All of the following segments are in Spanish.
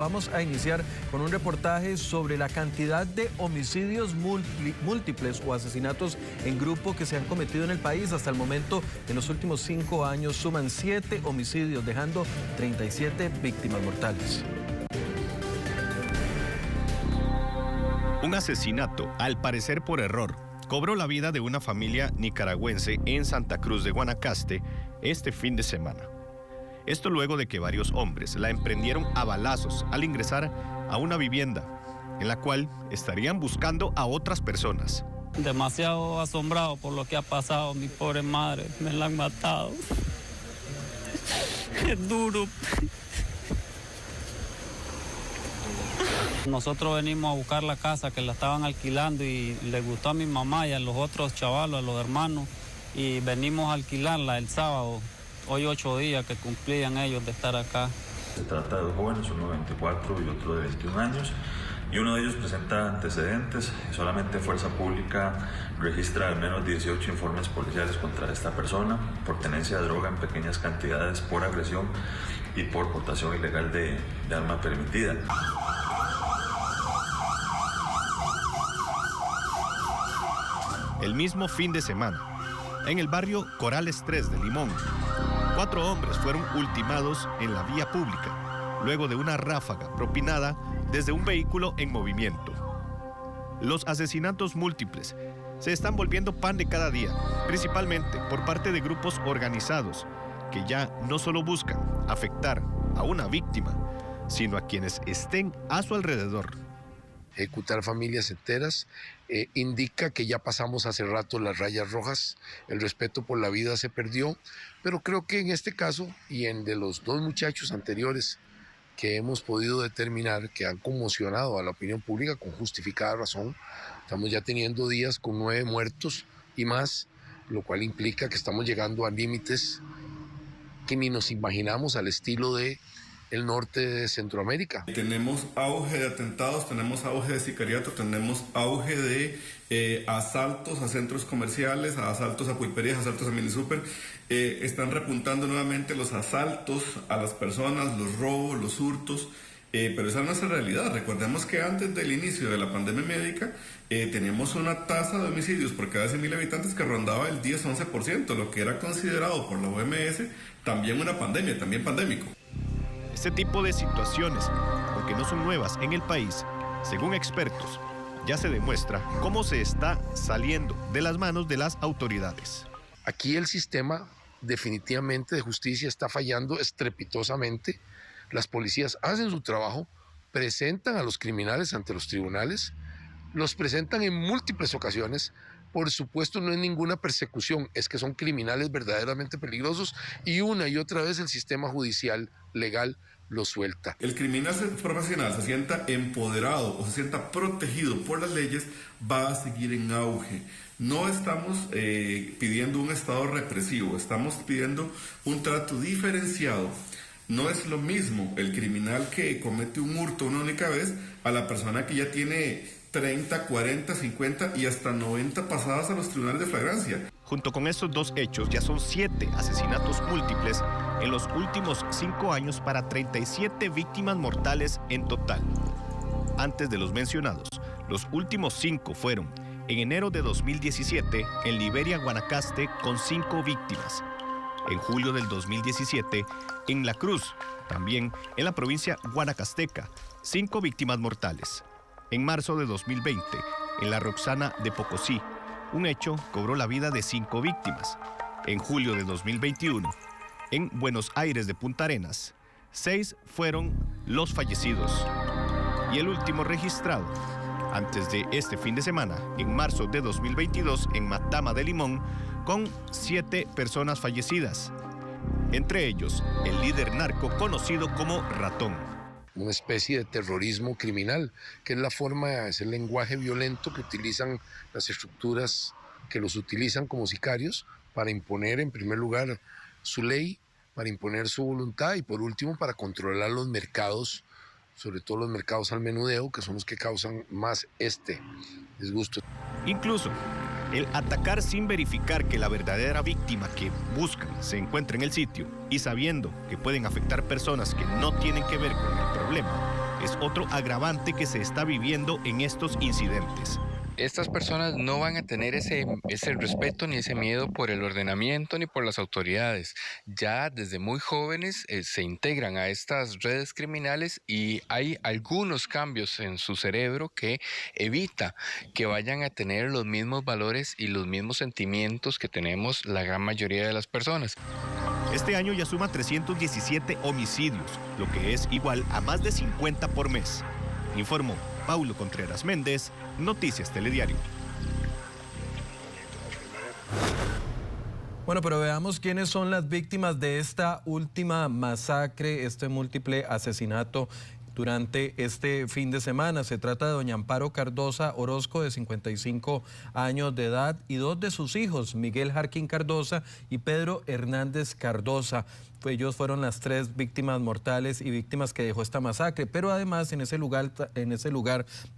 Vamos a iniciar con un reportaje sobre la cantidad de homicidios múltiples o asesinatos en grupo que se han cometido en el país. Hasta el momento, en los últimos 5 años, suman 7 homicidios, dejando 37 víctimas mortales. Un asesinato, al parecer por error, cobró la vida de una familia nicaragüense en Santa Cruz de Guanacaste este fin de semana. Esto luego de que varios hombres la emprendieron a balazos al ingresar a una vivienda en la cual estarían buscando a otras personas. Demasiado asombrado por lo que ha pasado, mi pobre madre, me la han matado. Es duro. Nosotros venimos a buscar la casa que la estaban alquilando y le gustó a mi mamá y a los otros chavalos, a los hermanos, y venimos a alquilarla el sábado. Hoy 8 días que cumplían ellos de estar acá. Se trata de dos jóvenes, uno de 24 y otro de 21 años, y uno de ellos presenta antecedentes. Solamente Fuerza Pública registra al menos 18 informes policiales contra esta persona por tenencia de droga en pequeñas cantidades, por agresión y por portación ilegal de arma permitida. El mismo fin de semana, en el barrio Corales 3 de Limón, 4 hombres fueron ultimados en la vía pública, luego de una ráfaga propinada desde un vehículo en movimiento. Los asesinatos múltiples se están volviendo pan de cada día, principalmente por parte de grupos organizados, que ya no solo buscan afectar a una víctima, sino a quienes estén a su alrededor. Ejecutar familias enteras indica que ya pasamos hace rato las rayas rojas, el respeto por la vida se perdió, pero creo que en este caso y en de los 2 muchachos anteriores que hemos podido determinar que han conmocionado a la opinión pública con justificada razón, estamos ya teniendo días con 9 muertos y más, lo cual implica que estamos llegando a límites que ni nos imaginamos al estilo de el norte de Centroamérica. Tenemos auge de atentados, tenemos auge de sicariato, tenemos auge de asaltos a centros comerciales, a asaltos a pulperías, asaltos a minisúper. Están repuntando nuevamente los asaltos a las personas, los robos, los hurtos. Pero esa es nuestra realidad. Recordemos que antes del inicio de la pandemia médica teníamos una tasa de homicidios por cada 100.000 habitantes que rondaba el 10-11%, lo que era considerado por la OMS también una pandemia, también pandémico. Este tipo de situaciones, aunque no son nuevas en el país, según expertos, ya se demuestra cómo se está saliendo de las manos de las autoridades. Aquí el sistema definitivamente de justicia está fallando estrepitosamente. Las policías hacen su trabajo, presentan a los criminales ante los tribunales, los presentan en múltiples ocasiones. Por supuesto no es ninguna persecución, es que son criminales verdaderamente peligrosos y una y otra vez el sistema judicial legal lo suelta. El criminal profesional se sienta empoderado o se sienta protegido por las leyes, va a seguir en auge. No estamos pidiendo un estado represivo, estamos pidiendo un trato diferenciado. No es lo mismo el criminal que comete un hurto una única vez a la persona que ya tiene 30, 40, 50 y hasta 90 pasadas a los tribunales de flagrancia. Junto con estos 2 hechos, ya son 7 asesinatos múltiples en los últimos 5 años para 37 víctimas mortales en total. Antes de los mencionados, los últimos 5 fueron en enero de 2017 en Liberia, Guanacaste, con 5 víctimas. En julio del 2017, en La Cruz, también en la provincia guanacasteca, 5 víctimas mortales. En marzo de 2020, en la Roxana de Pocosí, un hecho cobró la vida de 5 víctimas. En julio de 2021, en Buenos Aires de Punta Arenas, 6 fueron los fallecidos. Y el último registrado, antes de este fin de semana, en marzo de 2022, en Matama de Limón, con 7 personas fallecidas. Entre ellos, el líder narco conocido como Ratón. Una especie de terrorismo criminal, que es la forma, es el lenguaje violento que utilizan las estructuras que los utilizan como sicarios para imponer en primer lugar su ley, para imponer su voluntad y por último para controlar los mercados, sobre todo los mercados al menudeo, que son los que causan más disgusto. Incluso el atacar sin verificar que la verdadera víctima que buscan se encuentra en el sitio y sabiendo que pueden afectar personas que no tienen que ver con el problema, es otro agravante que se está viviendo en estos incidentes. Estas personas no van a tener ese respeto ni ese miedo por el ordenamiento ni por las autoridades. Ya desde muy jóvenes se integran a estas redes criminales y hay algunos cambios en su cerebro que evita que vayan a tener los mismos valores y los mismos sentimientos que tenemos la gran mayoría de las personas. Este año ya suma 317 homicidios, lo que es igual a más de 50 por mes. Informó Paulo Contreras Méndez, Noticias Telediario. Bueno, pero veamos quiénes son las víctimas de esta última masacre, este múltiple asesinato durante este fin de semana. Se trata de doña Amparo Cardosa Orozco, de 55 años de edad, y dos de sus hijos, Miguel Jarquín Cardosa y Pedro Hernández Cardosa. Ellos fueron las tres víctimas mortales y víctimas que dejó esta masacre, pero además en ese lugar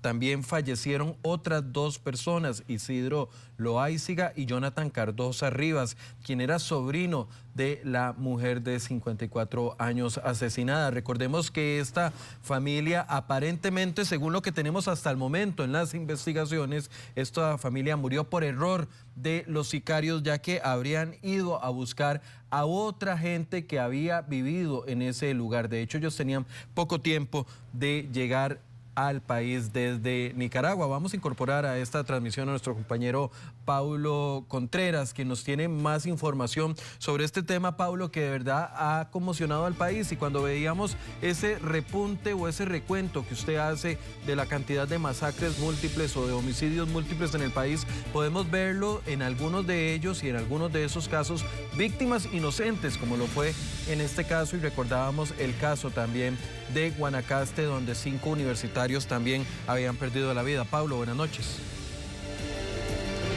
también fallecieron otras dos personas, Isidro Loaiziga y Jonathan Cardosa Rivas, quien era sobrino de la mujer de 54 años asesinada. Recordemos que esta familia aparentemente, según lo que tenemos hasta el momento en las investigaciones, esta familia murió por error de los sicarios, ya que habrían ido a buscar a otra gente que había vivido en ese lugar. De hecho, ellos tenían poco tiempo de llegar al país desde Nicaragua. Vamos a incorporar a esta transmisión a nuestro compañero Paulo Contreras, quien nos tiene más información sobre este tema, Paulo, que de verdad ha conmocionado al país. Y cuando veíamos ese repunte o ese recuento que usted hace de la cantidad de masacres múltiples o de homicidios múltiples en el país, podemos verlo en algunos de ellos y en algunos de esos casos víctimas inocentes, como lo fue en este caso, y recordábamos el caso también de Guanacaste, donde 5 universitarios también habían perdido la vida. Paulo, buenas noches.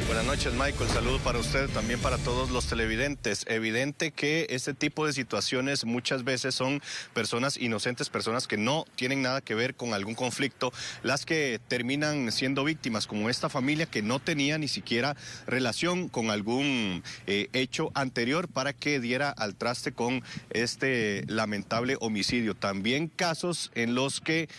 Buenas noches, Michael. Saludos para usted, también para todos los televidentes. Evidente que este tipo de situaciones muchas veces son personas inocentes, personas que no tienen nada que ver con algún conflicto, las que terminan siendo víctimas, como esta familia que no tenía ni siquiera relación con algún hecho anterior para que diera al traste con este lamentable homicidio. También casos en los que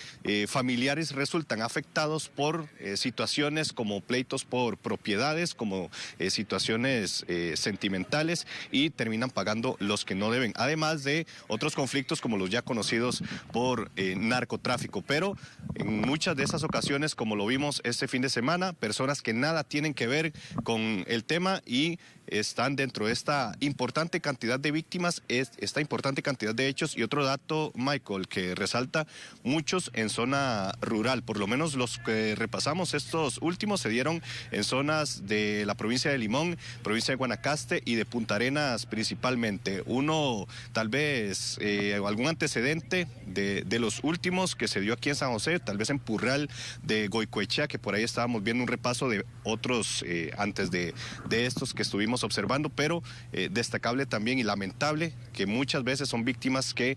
familiares resultan afectados por situaciones como pleitos por propiedades, como situaciones sentimentales, y terminan pagando los que no deben, además de otros conflictos como los ya conocidos por narcotráfico. Pero en muchas de esas ocasiones, como lo vimos este fin de semana, personas que nada tienen que ver con el tema y están dentro de esta importante cantidad de víctimas, esta importante cantidad de hechos. Y otro dato, Michael, que resalta, muchos en zona rural, por lo menos los que repasamos, estos últimos se dieron en zonas de la provincia de Limón, provincia de Guanacaste y de Punta Arenas principalmente. Uno, tal vez, algún antecedente de los últimos que se dio aquí en San José, tal vez en Purral de Goicoechea, que por ahí estábamos viendo un repaso de otros antes de estos que estuvimos observando, pero destacable también y lamentable que muchas veces son víctimas que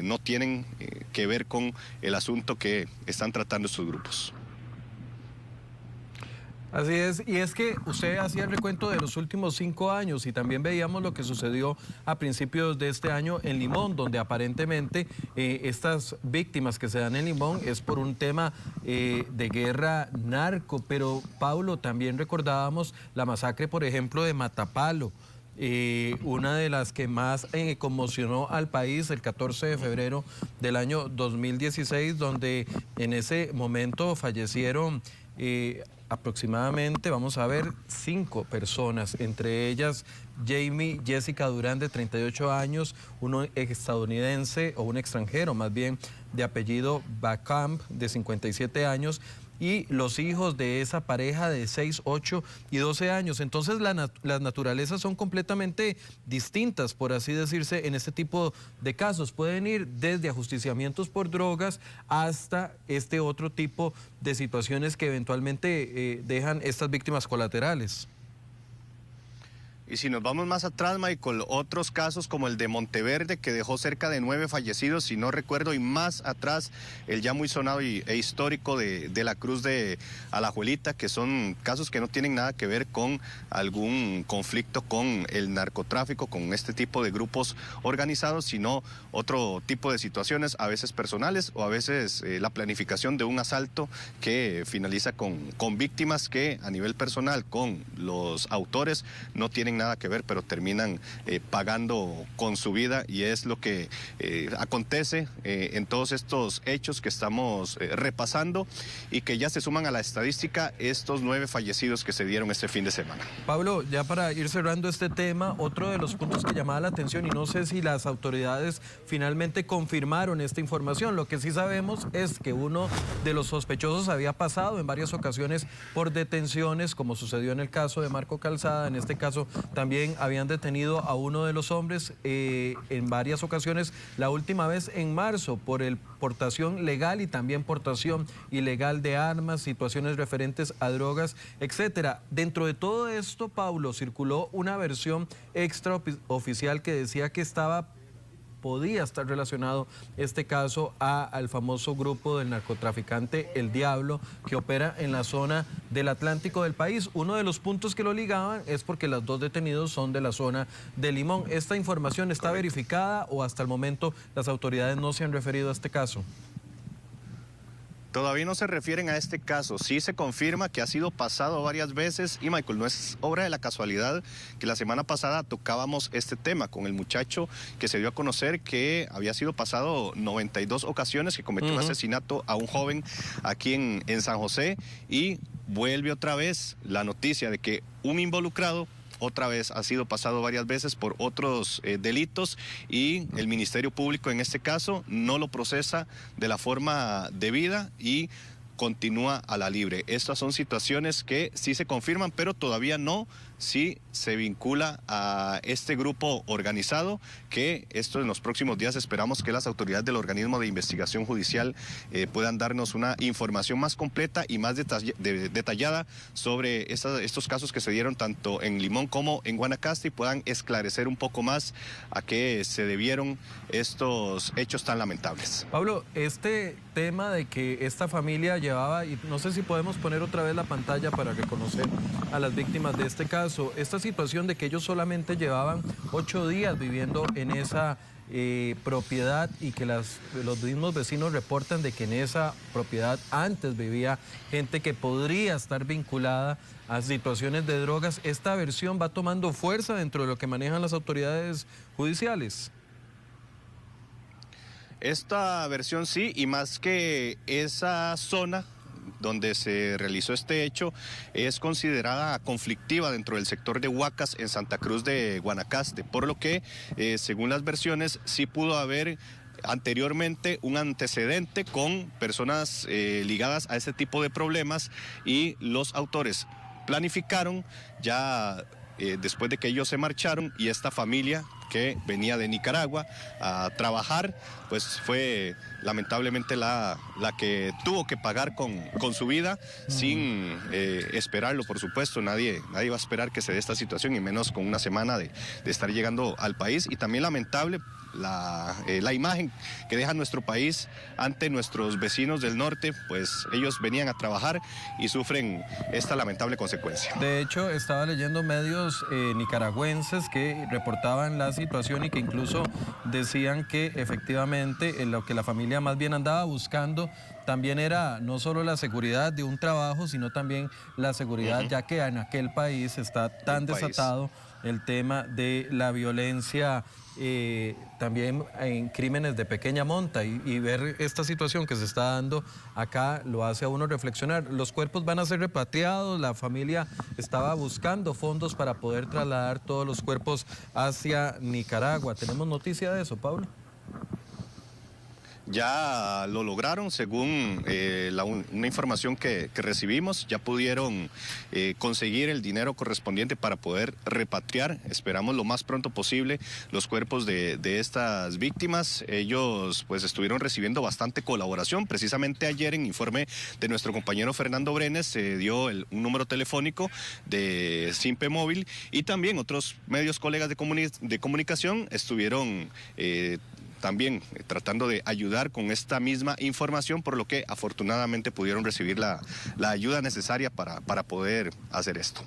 no tienen que ver con el asunto que están tratando estos grupos. Así es, y es que usted hacía el recuento de los últimos 5 años y también veíamos lo que sucedió a principios de este año en Limón, donde aparentemente estas víctimas que se dan en Limón es por un tema de guerra narco. Pero, Paulo, también recordábamos la masacre, por ejemplo, de Matapalo, una de las que más conmocionó al país, el 14 de febrero del año 2016, donde en ese momento fallecieron aproximadamente, vamos a ver, 5 personas, entre ellas Jamie Jessica Durán, de 38 años, un estadounidense, o un extranjero más bien, de apellido Bacamp, de 57 años, y los hijos de esa pareja de 6, 8 y 12 años. Entonces las naturalezas son completamente distintas, por así decirse, en este tipo de casos. Pueden ir desde ajusticiamientos por drogas hasta este otro tipo de situaciones que eventualmente dejan estas víctimas colaterales. Y si nos vamos más atrás, Michael, otros casos como el de Monteverde, que dejó cerca de 9 fallecidos, si no recuerdo, y más atrás el ya muy sonado e histórico de la Cruz de Alajuelita, que son casos que no tienen nada que ver con algún conflicto con el narcotráfico, con este tipo de grupos organizados, sino otro tipo de situaciones, a veces personales o a veces la planificación de un asalto que finaliza con víctimas que a nivel personal con los autores no tienen nada que ver, pero terminan pagando con su vida, y es lo que acontece en todos estos hechos que estamos repasando y que ya se suman a la estadística estos 9 fallecidos que se dieron este fin de semana. Pablo, ya para ir cerrando este tema, otro de los puntos que llamaba la atención, y no sé si las autoridades finalmente confirmaron esta información, lo que sí sabemos es que uno de los sospechosos había pasado en varias ocasiones por detenciones, como sucedió en el caso de Marco Calzada. En este caso también habían detenido a uno de los hombres en varias ocasiones, la última vez en marzo por portación legal y también portación ilegal de armas, situaciones referentes a drogas, etcétera. Dentro de todo esto, Pablo, circuló una versión extraoficial que decía que podía estar relacionado este caso al famoso grupo del narcotraficante El Diablo, que opera en la zona del Atlántico del país. Uno de los puntos que lo ligaban es porque los 2 detenidos son de la zona de Limón. ¿Esta información está verificada o hasta el momento las autoridades no se han referido a este caso? Todavía no se refieren a este caso, sí se confirma que ha sido pasado varias veces, y Michael, no es obra de la casualidad que la semana pasada tocábamos este tema con el muchacho que se dio a conocer que había sido pasado 92 ocasiones, que cometió un asesinato a un joven aquí en San José, y vuelve otra vez la noticia de que un involucrado otra vez ha sido pasado varias veces por otros delitos, y el Ministerio Público en este caso no lo procesa de la forma debida y continúa a la libre. Estas son situaciones que sí se confirman, pero todavía no si se vincula a este grupo organizado, que esto en los próximos días esperamos que las autoridades del organismo de investigación judicial puedan darnos una información más completa y más detallada sobre estos casos que se dieron tanto en Limón como en Guanacaste, y puedan esclarecer un poco más a qué se debieron estos hechos tan lamentables. Pablo, este tema de que esta familia llevaba, y no sé si podemos poner otra vez la pantalla para reconocer a las víctimas de este caso, esta situación de que ellos solamente llevaban 8 días viviendo en esa propiedad, y que los mismos vecinos reportan de que en esa propiedad antes vivía gente que podría estar vinculada a situaciones de drogas. ¿Esta versión va tomando fuerza dentro de lo que manejan las autoridades judiciales? Esta versión sí, y más que esa zona donde se realizó este hecho es considerada conflictiva dentro del sector de Huacas en Santa Cruz de Guanacaste, por lo que según las versiones sí pudo haber anteriormente un antecedente con personas ligadas a este tipo de problemas, y los autores planificaron ya después de que ellos se marcharon, y esta familia que venía de Nicaragua a trabajar, pues fue lamentablemente la que tuvo que pagar con su vida sin esperarlo, por supuesto. Nadie va a esperar que se dé esta situación, y menos con una semana de estar llegando al país. Y también lamentable la imagen que deja nuestro país ante nuestros vecinos del norte, pues ellos venían a trabajar y sufren esta lamentable consecuencia. De hecho, estaba leyendo medios nicaragüenses que reportaban la situación y que incluso decían que efectivamente lo que la familia más bien andaba buscando también era no solo la seguridad de un trabajo, sino también la seguridad, ya que en aquel país está tan desatado el tema de la violencia, también en crímenes de pequeña monta, y ver esta situación que se está dando acá lo hace a uno reflexionar. Los cuerpos van a ser repatriados, la familia estaba buscando fondos para poder trasladar todos los cuerpos hacia Nicaragua. ¿Tenemos noticia de eso, Pablo? Ya lo lograron, según una información que recibimos, ya pudieron conseguir el dinero correspondiente para poder repatriar, esperamos lo más pronto posible, los cuerpos de estas víctimas. Ellos pues estuvieron recibiendo bastante colaboración. Precisamente ayer, en informe de nuestro compañero Fernando Brenes, se dio un número telefónico de Simpe Móvil, y también otros medios colegas de comunicación estuvieron también tratando de ayudar con esta misma información, por lo que afortunadamente pudieron recibir la ayuda necesaria para poder hacer esto.